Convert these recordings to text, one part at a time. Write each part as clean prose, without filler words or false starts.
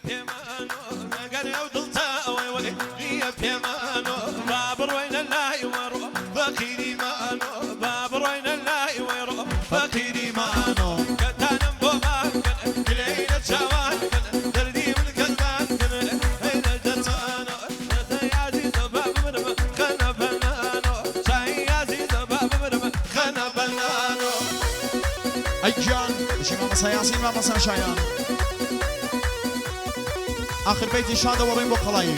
بيمانو قال يا ودلتا وي يا بيمانو بابر وين الله يورو فقيري مانو بابر وين الله يورو فقيري مانو كتانم بوما كلينا شوان دردي من كلمان هيدا جتانو يا عزيز باب مرم خنا بنانو شاي عزيز باب مرم خنا بنانو اجان شي ماما سياسين ماما ساشايان آخر بيت شادة ورين بقلاي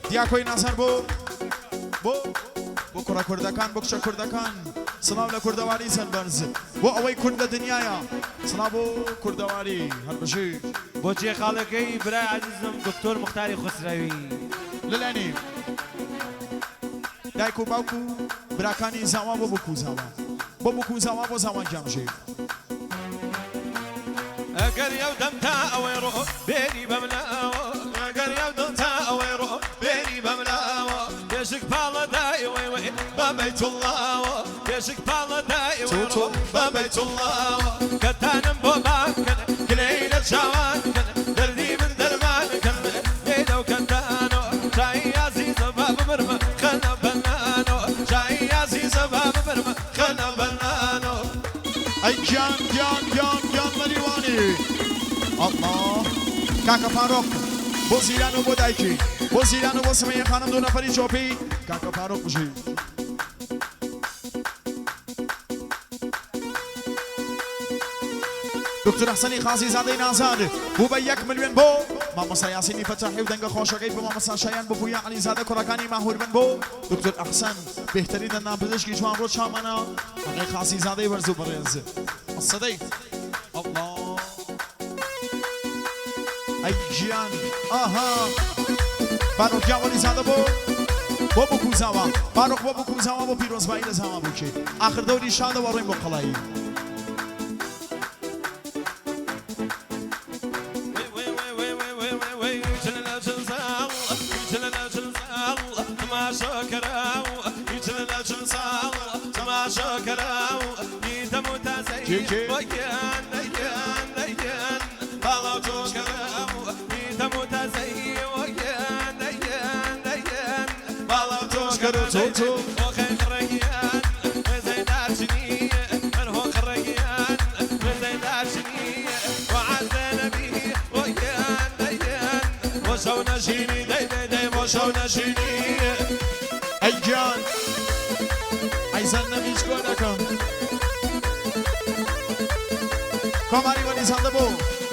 دیاکوی نظر بو کرا کردکان بو کشا کردکان سلام لکردواری سنبرز بو اوی کرد دنیایا سلام بو کردواری هر بشی بو چی خالقی برای عزیزم دکتر مختاری خسروی للانی دایکو باوکو براکانی زمان بو بکو زمان بو زمان جمشی اگر یو دمتا اوی رو بیری بمناو اگر یو دمتا اوی رو بیری بمناو يشك بالا داي وي وي ببيت الله يشك بالا داي وي ببيت الله كتانم بوباك كلينا شوان دردي من درمان ليلو كتانو شاي عزيز باب مرمى خنا بنانو شاي عزيز باب مرمى خنا بنانو اي جان مريواني الله كاكا فاروق بو زیران و بو دایکی بو زیران و بو سمیه خانم دو نفری چوپی کاکا فاروق بشی دکتر حسنی خاصی زاده نازاد بو به 1 میلیون بو ماما سیاسینی فتحی و دنگ خوشگی بو ماما ساشایان بو پویا علی زاده کراکانی ماهور بن بو دکتر احسن بهترین نامپزشکی جوان رو چامانا آقای خاصی زاده ورزو برز الصدی الله ای جیان آها باروک جوانی زاده بو کوزاوا باروک بو کوزاوا بو پیروز باید زمان بوچی آخر دوری شاده و رویم بقلایی توتو وخير ريان زيدار شنيه من هو خريان زيدار شنيه وعزنا به ويان ديان وشونا شيني دي وشونا شيني اي جان عايزنا ميشكونكم کاماری و نیزنده بو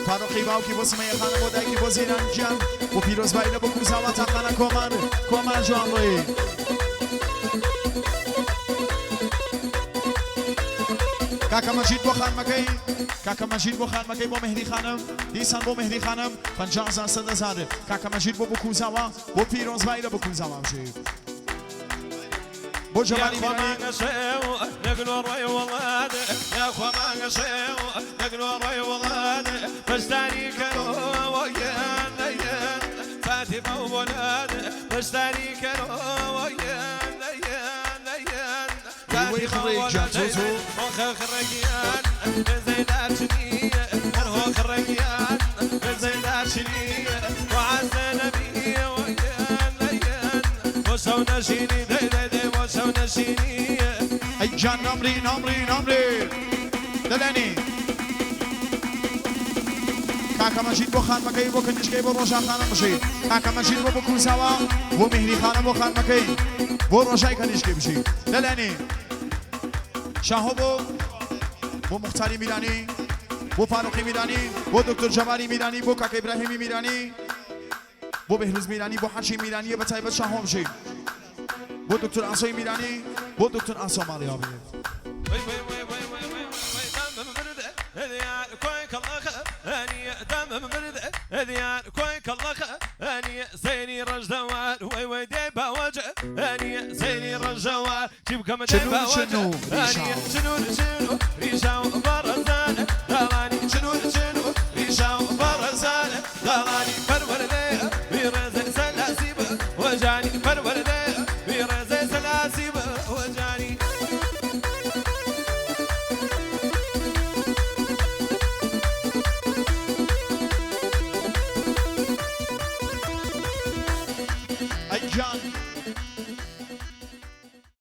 فاروقی باوکی بو سمیه خانه بو دایکی بو زیران جان بو پیروز بایده بو کوزاوا تاقانا کومان جوان روی کاکا مجید بو خان مکی بو مهدی خانم دیسان بو مهدی خانم 50,000 100,000 کاکا مجید بو کوزاوا بو پیروز بایده بو کوزاوا بشی بو جوانی میرانی نقلو روي ولاد يا اخوة ما قشيو نقلو روي ولاد فاشتري كانوا ويان ديان فاتمة وولاد فاشتري كانوا ويان ديان فاتمة وولاد وخر خريان زيدار شنية هو خريان زيدار شنية وعزنا بيه ويان ديان وشونا شيني دي وشونا شيني ای جان نمری دلنی کاکا مجید بو خان مکی بو کنشکی بو روشن خانم بشید کاکا مجید بو کوزاوا بو مهدی خانم بو خان مکی بو روشن کنشکی بشید دلنی شاهو بو مختاری میرانی بو فاروقی میرانی بو دکتر جمالی میرانی بو کاک ابراهیمی میرانی بو بهروز میرانی بو حشی میرانی به تایبت شاهمشی بو دکتر عصای میرانی بو دکتر عصا مالیابی هذيان كويك الله اني زيني رجوان وي وي ديبا وجه اني زيني رجوان جيب كم ديبا وجه اني شنو